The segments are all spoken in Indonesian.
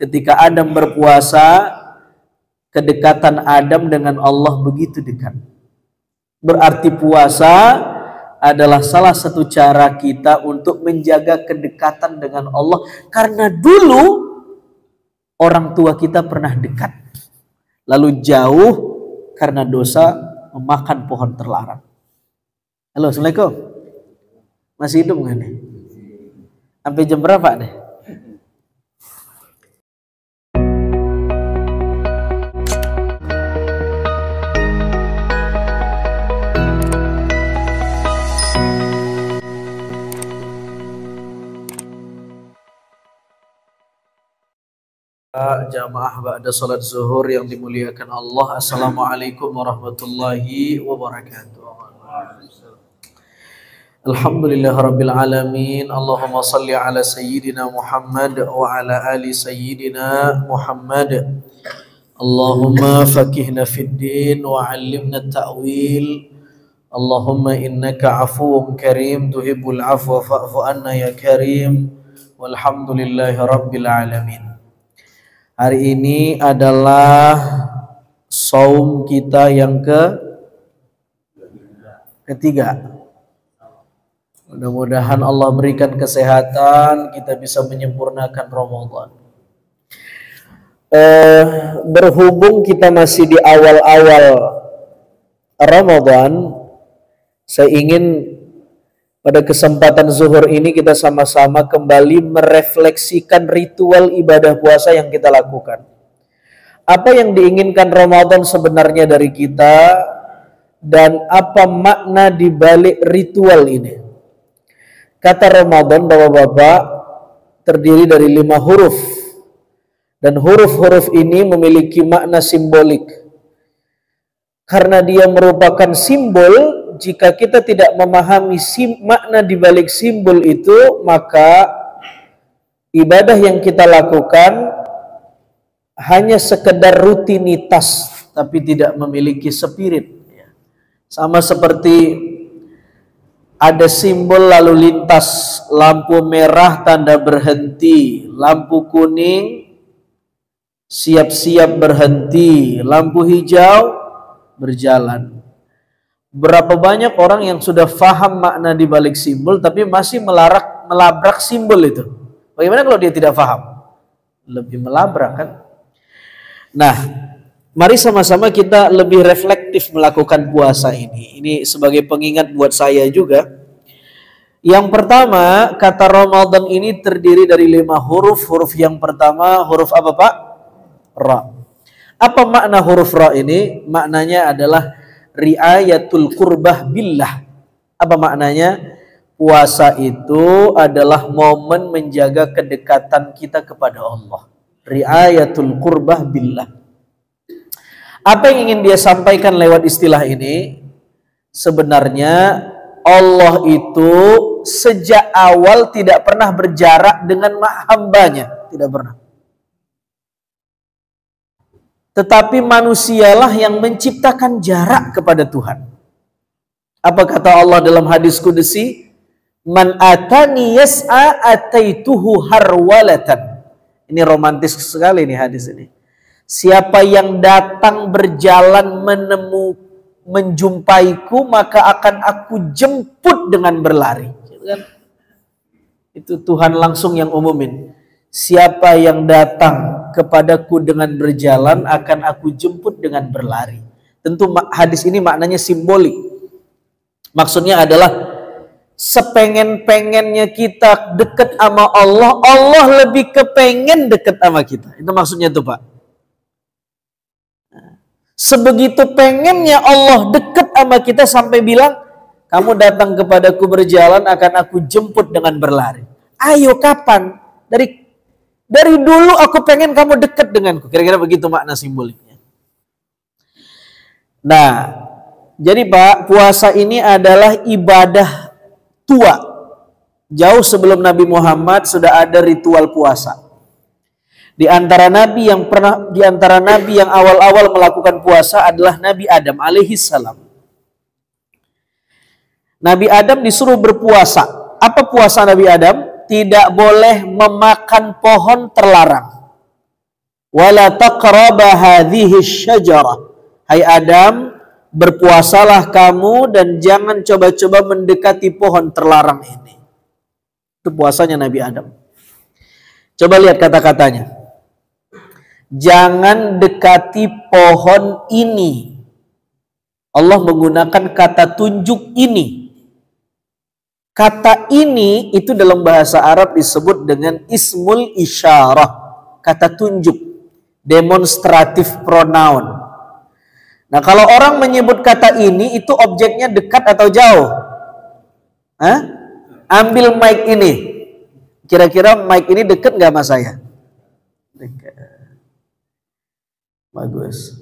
Ketika Adam berpuasa, kedekatan Adam dengan Allah begitu dekat. Berarti puasa adalah salah satu cara kita untuk menjaga kedekatan dengan Allah. Karena dulu orang tua kita pernah dekat, lalu jauh karena dosa memakan pohon terlarang. Halo, Assalamualaikum. Masih hidup nggak nih? Sampai jam berapa nih? Jamaah ba'da salat zuhur yang dimuliakan Allah, assalamualaikum warahmatullahi wabarakatuh. Alhamdulillah rabbil alamin. Allahumma salli ala sayyidina Muhammad wa ala ali sayyidina Muhammad. Allahumma fakihna fid din wa 'allimna ta'wil. Allahumma innaka afuwwun karim tuhibbul afwa fa'fu anna ya karim. Walhamdulillahi rabbil alamin. Hari ini adalah saum kita yang ketiga. Mudah-mudahan Allah berikan kesehatan, kita bisa menyempurnakan Ramadan. Berhubung kita masih di awal-awal Ramadan, saya ingin pada kesempatan zuhur ini kita sama-sama kembali merefleksikan ritual ibadah puasa yang kita lakukan. Apa yang diinginkan Ramadan sebenarnya dari kita, dan apa makna di balik ritual ini. Kata Ramadan, Bapak-bapak, terdiri dari 5 huruf. Dan huruf-huruf ini memiliki makna simbolik. Karena dia merupakan simbol. Jika kita tidak memahami makna di balik simbol itu, maka ibadah yang kita lakukan hanya sekedar rutinitas, tapi tidak memiliki spirit. Sama seperti ada simbol lalu lintas, lampu merah tanda berhenti, lampu kuning siap-siap berhenti, lampu hijau berjalan. Berapa banyak orang yang sudah faham makna di balik simbol tapi masih melabrak simbol itu. Bagaimana kalau dia tidak faham? Lebih melabrak kan? Nah, mari sama-sama kita lebih reflektif melakukan puasa ini. Ini sebagai pengingat buat saya juga. Yang pertama, kata Ramadan ini terdiri dari 5 huruf. Huruf yang pertama, huruf apa Pak? Ra. Apa makna huruf Ra ini? Maknanya adalah riayatul qurbah billah. Apa maknanya? Puasa itu adalah momen menjaga kedekatan kita kepada Allah. Riayatul qurbah billah. Apa yang ingin dia sampaikan lewat istilah ini? Sebenarnya Allah itu sejak awal tidak pernah berjarak dengan hambanya. Tidak pernah. Tetapi manusialah yang menciptakan jarak kepada Tuhan. Apa kata Allah dalam hadis qudsi? Man atani yas'a ataituhu harwalatan. Ini romantis sekali nih hadis ini. Siapa yang datang berjalan menjumpaiku, maka akan aku jemput dengan berlari. Itu Tuhan langsung yang umumin. Siapa yang datang kepadaku dengan berjalan, akan aku jemput dengan berlari. Tentu hadis ini maknanya simbolik. Maksudnya adalah sepengen-pengennya kita dekat sama Allah, Allah lebih kepengen dekat sama kita. Itu maksudnya tuh Pak. Sebegitu pengennya Allah dekat sama kita sampai bilang, kamu datang kepadaku berjalan, akan aku jemput dengan berlari. Ayo kapan? Dari dulu aku pengen kamu dekat denganku. Kira-kira begitu makna simboliknya. Nah, jadi Pak, puasa ini adalah ibadah tua. Jauh sebelum Nabi Muhammad sudah ada ritual puasa. Di antara nabi yang awal-awal melakukan puasa adalah Nabi Adam alaihi salam. Nabi Adam disuruh berpuasa. Apa puasa Nabi Adam? Tidak boleh memakan pohon terlarang. Wala taqraba hadhihi syajarah. Hai Adam, berpuasalah kamu dan jangan coba-coba mendekati pohon terlarang ini. Itu puasanya Nabi Adam. Coba lihat kata-katanya. Jangan dekati pohon ini. Allah menggunakan kata tunjuk ini. Kata ini itu dalam bahasa Arab disebut dengan ismul isyarah. Kata tunjuk. Demonstratif pronoun. Nah, kalau orang menyebut kata ini, itu objeknya dekat atau jauh? Hah? Ambil mic ini. Kira-kira mic ini dekat nggak sama saya? Dekat. Bagus.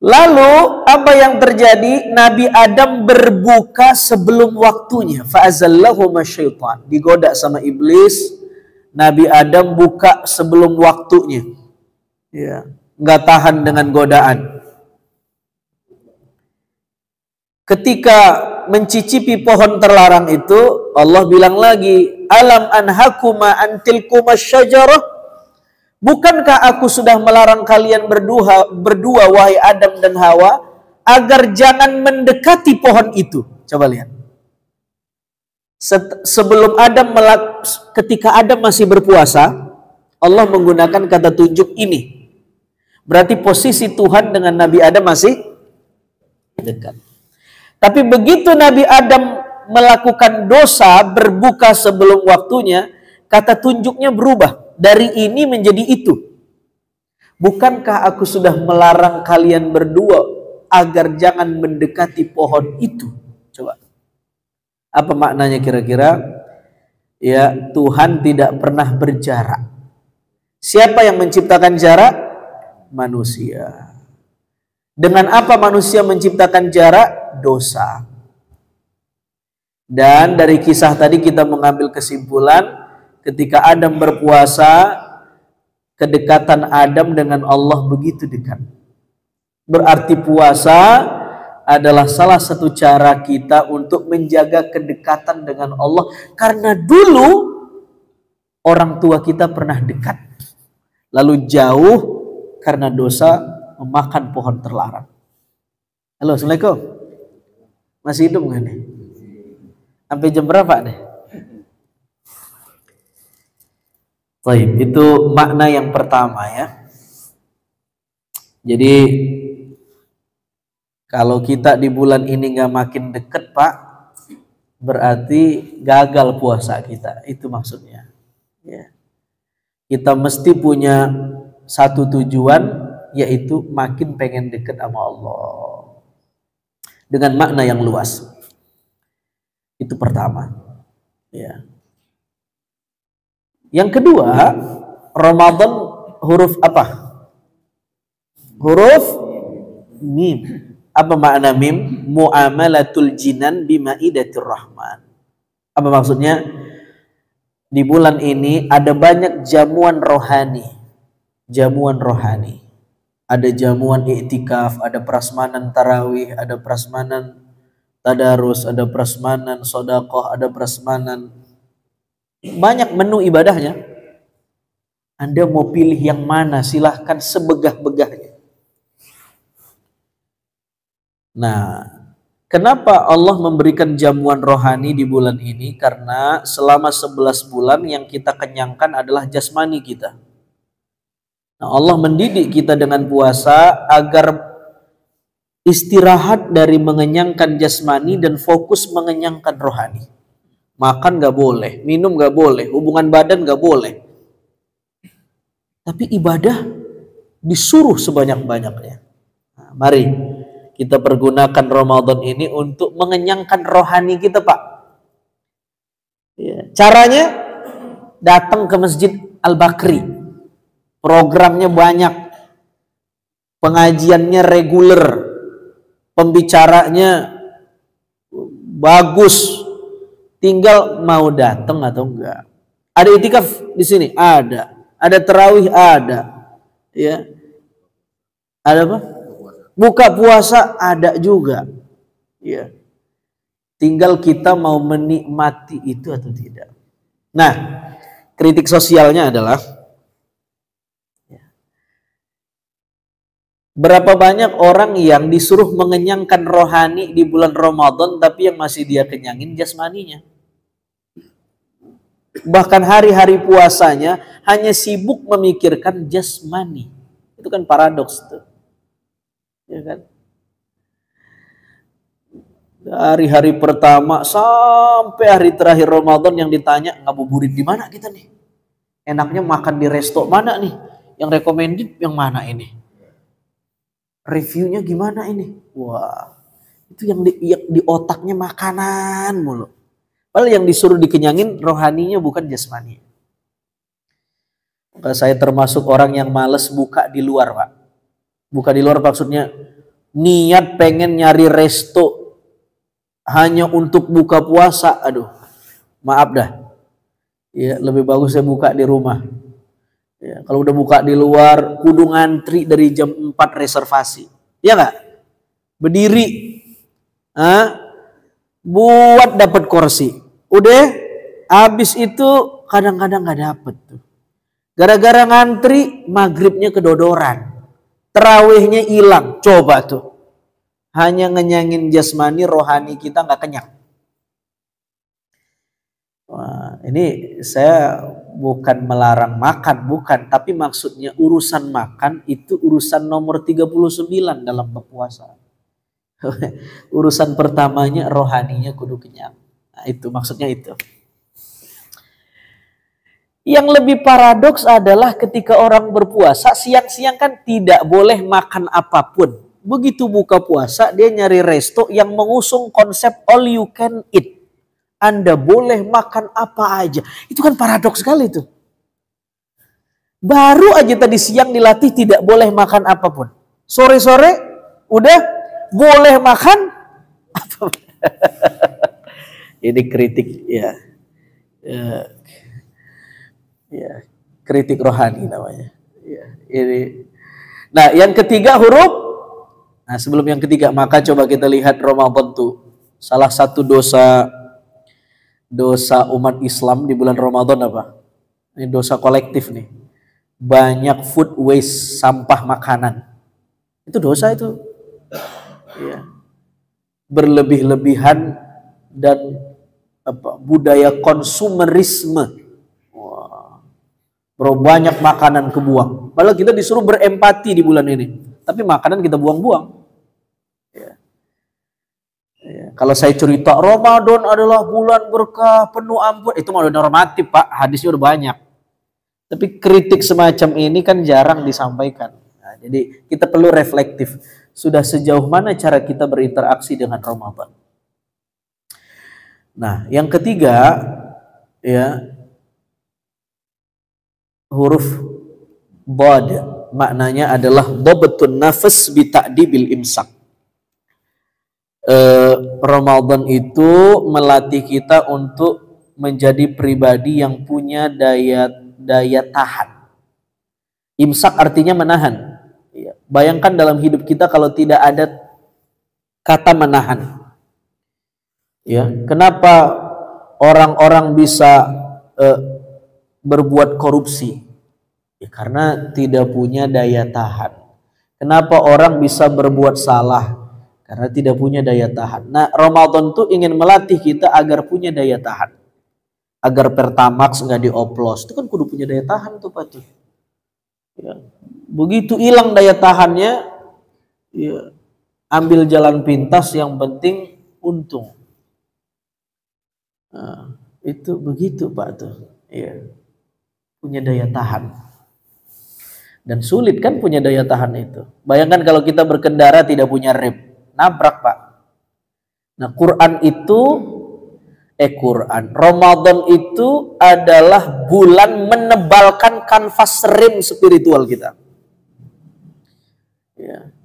Lalu, apa yang terjadi? Nabi Adam berbuka sebelum waktunya. Fa'azallahuma syaitan. Digoda sama iblis. Nabi Adam buka sebelum waktunya. Ya, nggak tahan dengan godaan. Ketika mencicipi pohon terlarang itu, Allah bilang lagi, alam anhakuma antilkuma syajarah. Bukankah aku sudah melarang kalian berdua wahai Adam dan Hawa, agar jangan mendekati pohon itu? Coba lihat. Sebelum ketika Adam masih berpuasa, Allah menggunakan kata tunjuk ini. Berarti posisi Tuhan dengan Nabi Adam masih dekat. Tapi begitu Nabi Adam melakukan dosa, berbuka sebelum waktunya, kata tunjuknya berubah. Dari ini menjadi itu. Bukankah aku sudah melarang kalian berdua agar jangan mendekati pohon itu? Coba. Apa maknanya kira-kira? Ya, Tuhan tidak pernah berjarak. Siapa yang menciptakan jarak? Manusia. Dengan apa manusia menciptakan jarak? Dosa. Dan dari kisah tadi kita mengambil kesimpulan, ketika Adam berpuasa, kedekatan Adam dengan Allah begitu dekat. Berarti puasa adalah salah satu cara kita untuk menjaga kedekatan dengan Allah. Karena dulu orang tua kita pernah dekat, lalu jauh karena dosa memakan pohon terlarang. Halo, Assalamualaikum. Masih hidup nggak nih? Sampai jam berapa nih? Baik, itu makna yang pertama ya. Jadi kalau kita di bulan ini nggak makin deket Pak, berarti gagal puasa kita. Itu maksudnya. Ya. Kita mesti punya satu tujuan, yaitu makin pengen deket sama Allah. Dengan makna yang luas. Itu pertama. Ya. Yang kedua, Ramadan huruf apa? Huruf mim. Apa makna mim? Mu'amalatul jinan bimaidatir rahman. Apa maksudnya? Di bulan ini ada banyak jamuan rohani. Jamuan rohani. Ada jamuan iktikaf, ada prasmanan tarawih, ada prasmanan tadarus, ada prasmanan sedekah, ada prasmanan. Banyak menu ibadahnya. Anda mau pilih yang mana, silahkan sebegah-begahnya. Nah, kenapa Allah memberikan jamuan rohani di bulan ini? Karena selama 11 bulan yang kita kenyangkan adalah jasmani kita. Nah, Allah mendidik kita dengan puasa agar istirahat dari mengenyangkan jasmani dan fokus mengenyangkan rohani. Makan gak boleh, minum gak boleh, hubungan badan gak boleh. Tapi ibadah disuruh sebanyak-banyaknya. Nah, mari kita pergunakan Ramadan ini untuk mengenyangkan rohani kita Pak. Ya, caranya datang ke Masjid Al-Bakri. Programnya banyak, pengajiannya reguler, pembicaranya bagus, tinggal mau datang atau enggak. Ada itikaf di sini, ada tarawih, ada, ya, ada apa? Buka puasa ada juga, ya. Tinggal kita mau menikmati itu atau tidak. Nah, kritik sosialnya adalah Berapa banyak orang yang disuruh mengenyangkan rohani di bulan Ramadan, tapi yang masih dia kenyangin jasmaninya. Bahkan hari-hari puasanya hanya sibuk memikirkan jasmani. Itu kan paradoks tuh. Ya kan? Dari hari pertama sampai hari terakhir Ramadan yang ditanya, ngabuburit di mana kita nih? Enaknya makan di resto mana nih? Yang recommended yang mana ini? Reviewnya gimana ini? Wah, itu yang di otaknya makanan mulu. Padahal yang disuruh dikenyangin rohaninya bukan jasmani. Maka saya termasuk orang yang males buka di luar, Pak. Buka di luar maksudnya niat pengen nyari resto hanya untuk buka puasa. Aduh, maaf dah. Ya, lebih bagus saya buka di rumah. Ya, kalau udah buka di luar, kudu ngantri dari jam 4 reservasi. Ya nggak? Berdiri. Buat dapat kursi. Udah, habis itu kadang-kadang nggak dapet tuh. Gara-gara ngantri, maghribnya kedodoran. Terawihnya hilang. Coba tuh. Hanya ngenyangin jasmani, rohani kita nggak kenyang. Wah, ini saya bukan melarang makan, bukan. Tapi maksudnya urusan makan itu urusan nomor 39 dalam berpuasa. Urusan pertamanya rohaninya kudu kenyang. Nah, itu maksudnya itu. Yang lebih paradoks adalah ketika orang berpuasa, siang-siang kan tidak boleh makan apapun. Begitu buka puasa, dia nyari resto yang mengusung konsep all you can eat. Anda boleh makan apa aja. Itu kan paradoks sekali tuh. Baru aja tadi siang dilatih tidak boleh makan apapun. Sore-sore udah boleh makan apa? Ini kritik ya. Ya, kritik rohani namanya. Ya, ini. Nah, yang ketiga huruf. Nah, sebelum yang ketiga, maka coba kita lihat Ramadan tuh. Salah satu dosa umat Islam di bulan Ramadan apa? Ini dosa kolektif nih. Banyak food waste, sampah makanan. Itu dosa itu. Ya. Berlebih-lebihan dan budaya konsumerisme. Wah. Bro, banyak makanan kebuang. Padahal kita disuruh berempati di bulan ini. Tapi makanan kita buang-buang. Ya. Ya, kalau saya cerita Ramadan adalah bulan berkah, penuh ampun, itu udah normatif, Pak. Hadisnya udah banyak. Tapi kritik semacam ini kan jarang disampaikan. Nah, jadi kita perlu reflektif. Sudah sejauh mana cara kita berinteraksi dengan Ramadan? Nah, yang ketiga, ya, huruf Dhad, maknanya adalah dhabtun nafas bi ta'dibil imsak. Ramadan itu melatih kita untuk menjadi pribadi yang punya daya tahan. Imsak artinya menahan. Bayangkan dalam hidup kita kalau tidak ada kata menahan. Ya, kenapa orang-orang bisa berbuat korupsi? Ya, karena tidak punya daya tahan. Kenapa orang bisa berbuat salah? Karena tidak punya daya tahan. Nah, Ramadan tuh ingin melatih kita agar punya daya tahan. Agar Pertamax nggak dioplos. Itu kan kudu punya daya tahan tuh, Pak. Ya. Begitu hilang daya tahannya, ya, ambil jalan pintas, yang penting untung. Nah, itu begitu, Pak tuh. Ya. Punya daya tahan. Dan sulit kan punya daya tahan itu. Bayangkan kalau kita berkendara tidak punya rem. Nabrak, Pak. Nah, Ramadan itu adalah bulan menebalkan kanvas rem spiritual kita. Ya.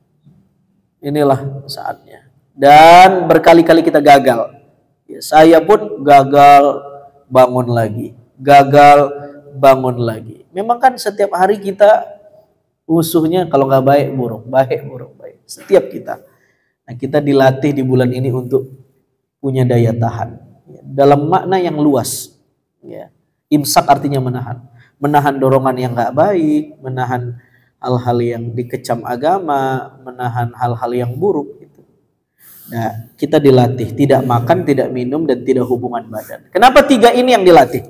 Inilah saatnya. Dan berkali-kali kita gagal. Ya, saya pun gagal, bangun lagi. Gagal, bangun lagi. Memang kan setiap hari kita musuhnya kalau nggak baik buruk, baik buruk, baik. Setiap kita. Nah, kita dilatih di bulan ini untuk punya daya tahan. Ya, dalam makna yang luas. Ya. Imsak artinya menahan. Menahan dorongan yang nggak baik, menahan hal-hal yang dikecam agama, menahan hal-hal yang buruk gitu. Nah, kita dilatih tidak makan, tidak minum, dan tidak hubungan badan. Kenapa 3 ini yang dilatih?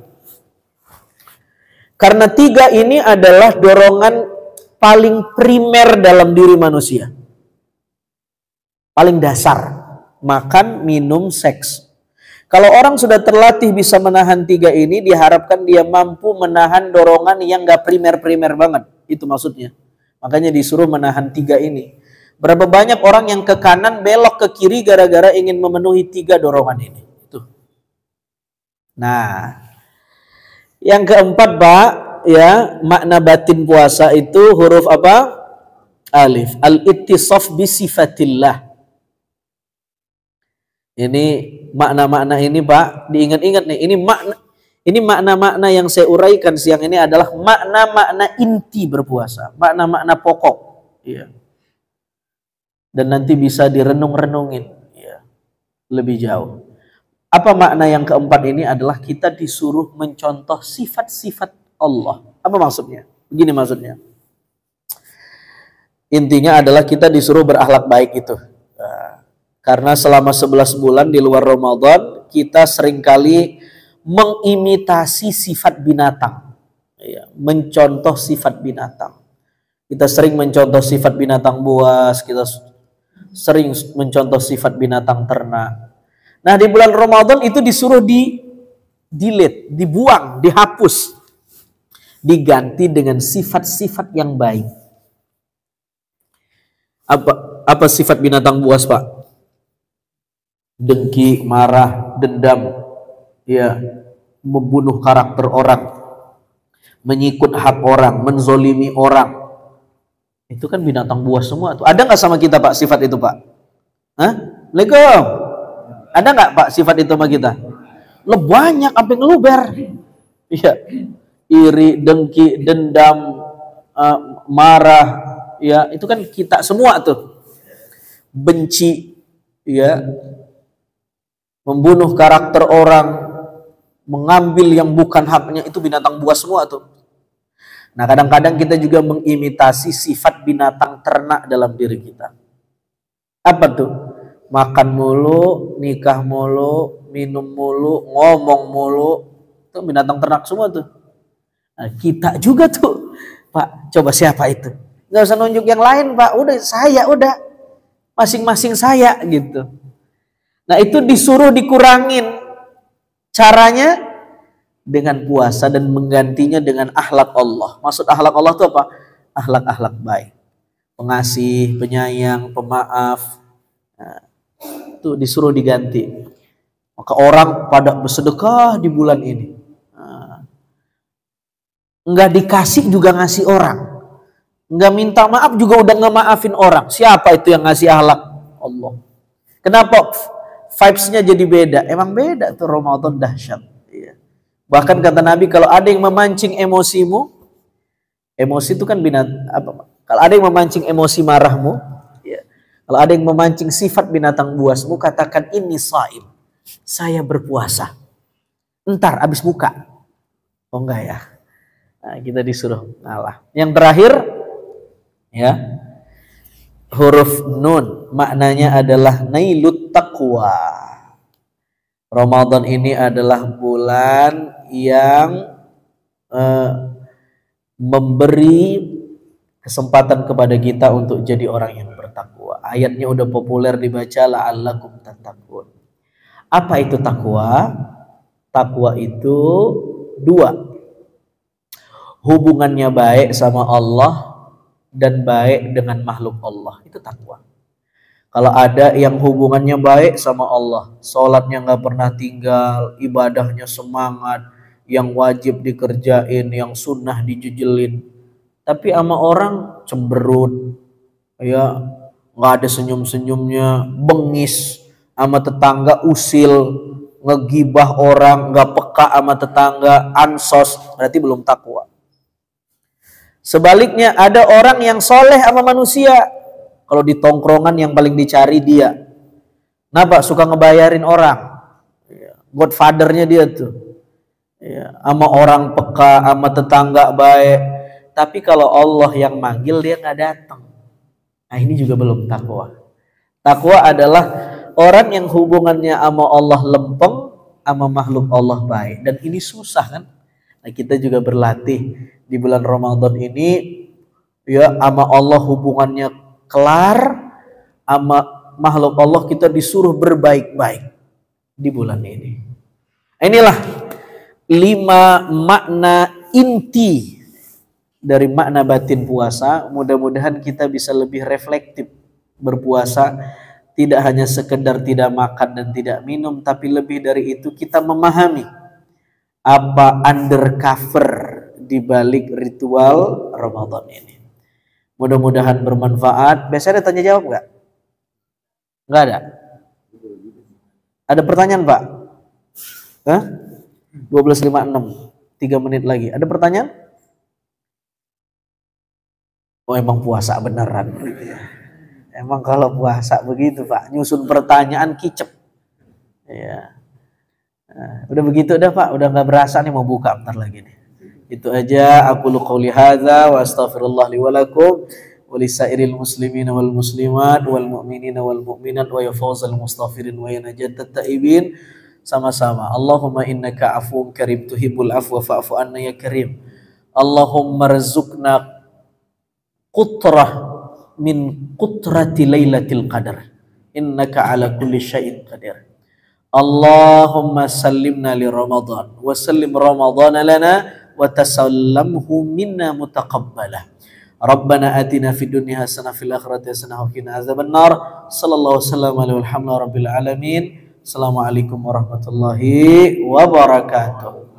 Karena 3 ini adalah dorongan paling primer dalam diri manusia. Paling dasar. Makan, minum, seks. Kalau orang sudah terlatih bisa menahan 3 ini, diharapkan dia mampu menahan dorongan yang gak primer-primer banget. Itu maksudnya. Makanya disuruh menahan 3 ini. Berapa banyak orang yang ke kanan belok ke kiri gara-gara ingin memenuhi 3 dorongan ini. Itu. Nah, yang keempat, Pak, ya, makna batin puasa itu huruf apa? Alif. Al-ittisaf bi sifatillah. Ini makna-makna ini, Pak, diingat-ingat nih. Ini makna-makna yang saya uraikan siang ini adalah makna-makna inti berpuasa, makna-makna pokok. Ya. Dan nanti bisa direnung-renungin ya, lebih jauh. Apa makna yang keempat ini adalah kita disuruh mencontoh sifat-sifat Allah. Apa maksudnya? Begini maksudnya. Intinya adalah kita disuruh berakhlak baik itu. Karena selama 11 bulan di luar Ramadan, kita seringkali mengimitasi sifat binatang. Ya, mencontoh sifat binatang. Kita sering mencontoh sifat binatang buas, kita sering mencontoh sifat binatang ternak. Nah, di bulan Ramadan itu disuruh delete, dibuang, dihapus. Diganti dengan sifat-sifat yang baik. Apa sifat binatang buas, Pak? Dengki, marah, dendam, ya, membunuh karakter orang, menyikut hak orang, menzolimi orang. Itu kan binatang buas semua tuh. Ada nggak sama kita, Pak, sifat itu, Pak? Hah? Assalamualaikum. Ada nggak, Pak, sifat itu sama kita? Banyak, sampai ngeluber. Iya. Iri, dengki, dendam, marah, ya, itu kan kita semua tuh. Benci, ya, membunuh karakter orang, mengambil yang bukan haknya, itu binatang buas semua tuh. Nah, kadang-kadang kita juga mengimitasi sifat binatang ternak dalam diri kita. Apa tuh? Makan mulu, nikah mulu, minum mulu, ngomong mulu. Itu binatang ternak semua tuh. Nah, kita juga tuh, Pak, coba siapa itu? Gak usah nunjuk yang lain, Pak. Udah, saya, udah. Masing-masing saya, gitu. Nah, itu disuruh dikurangin. Caranya dengan puasa dan menggantinya dengan akhlak Allah. Maksud akhlak Allah itu apa? Akhlak-akhlak baik. Pengasih, penyayang, pemaaf. Nah, itu disuruh diganti. Maka orang pada bersedekah di bulan ini. Nah, enggak dikasih juga ngasih orang. Enggak minta maaf juga udah ngemaafin orang. Siapa itu yang ngasih akhlak? Allah. Kenapa vibes-nya jadi beda? Emang beda tuh, Ramadan dahsyat. Bahkan kata Nabi, kalau ada yang memancing emosimu, emosi itu kan apa? Kalau ada yang memancing emosi marahmu, ya. Kalau ada yang memancing sifat binatang buasmu, katakan ini shaim, saya berpuasa. Entar abis buka. Oh enggak ya? Nah, kita disuruh ngalah. Yang terakhir, ya, huruf nun, maknanya adalah nailut taqwa. Ramadan ini adalah bulan yang memberi kesempatan kepada kita untuk jadi orang yang bertakwa. Ayatnya udah populer dibaca, la'allakum tattaqun. Apa itu takwa? Takwa itu 2. Hubungannya baik sama Allah dan baik dengan makhluk Allah. Itu takwa. Kalau ada yang hubungannya baik sama Allah, sholatnya nggak pernah tinggal, ibadahnya semangat, yang wajib dikerjain, yang sunnah dijujelin, tapi sama orang cemberut, ya, nggak ada senyum-senyumnya, bengis sama tetangga, usil, ngegibah orang, nggak peka sama tetangga, ansos, berarti belum takwa. Sebaliknya ada orang yang soleh sama manusia. Kalau di tongkrongan yang paling dicari dia. Kenapa? Suka ngebayarin orang. Godfathernya dia tuh. Ya, sama orang peka, sama tetangga baik. tapi kalau Allah yang manggil dia nggak datang. Nah ini juga belum takwa. Takwa adalah orang yang hubungannya sama Allah lempeng, sama makhluk Allah baik. Dan ini susah kan? Nah kita juga berlatih di bulan Ramadan ini, ya sama Allah hubungannya kelar, sama makhluk Allah kita disuruh berbaik-baik di bulan ini. Inilah 5 makna inti dari makna batin puasa. Mudah-mudahan kita bisa lebih reflektif berpuasa, tidak hanya sekedar tidak makan dan tidak minum, tapi lebih dari itu kita memahami apa undercover di balik ritual Ramadan ini. Mudah-mudahan bermanfaat. Biasanya ada tanya jawab nggak? Nggak ada? Ada pertanyaan Pak? Hah? 12.56, 3 menit lagi. Ada pertanyaan? Oh emang puasa beneran. Emang kalau puasa begitu Pak, nyusun pertanyaan kicep. Ya. Nah, udah begitu dah Pak, udah nggak berasa nih mau buka bentar lagi nih. Itu aja. Aku qouli hadza wa astaghfirullah li wa lakum wa lisairil muslimin wal muslimat wal mu'minina wal mu'minat wa yafawzal mustaghfirin wa yanajatat taibin. Sama-sama. Allahumma innaka afuwun karim tuhibbul afwa fa'fu anna ya karim. Allahumma rizukna qutrah min qutrati lailatul qadar. Innaka ala kulli syai'in qadir. Allahumma sallimna li Ramadan wa sallim Ramadan lana wa tasallamhu minna mutaqabbalah. Rabbana atina fid dunya hasanah fil akhirati hasanah wa qina azabannar. Sallallahu wasallam alaihi walhamdulillahi rabbil alamin. Assalamualaikum warahmatullahi wabarakatuh.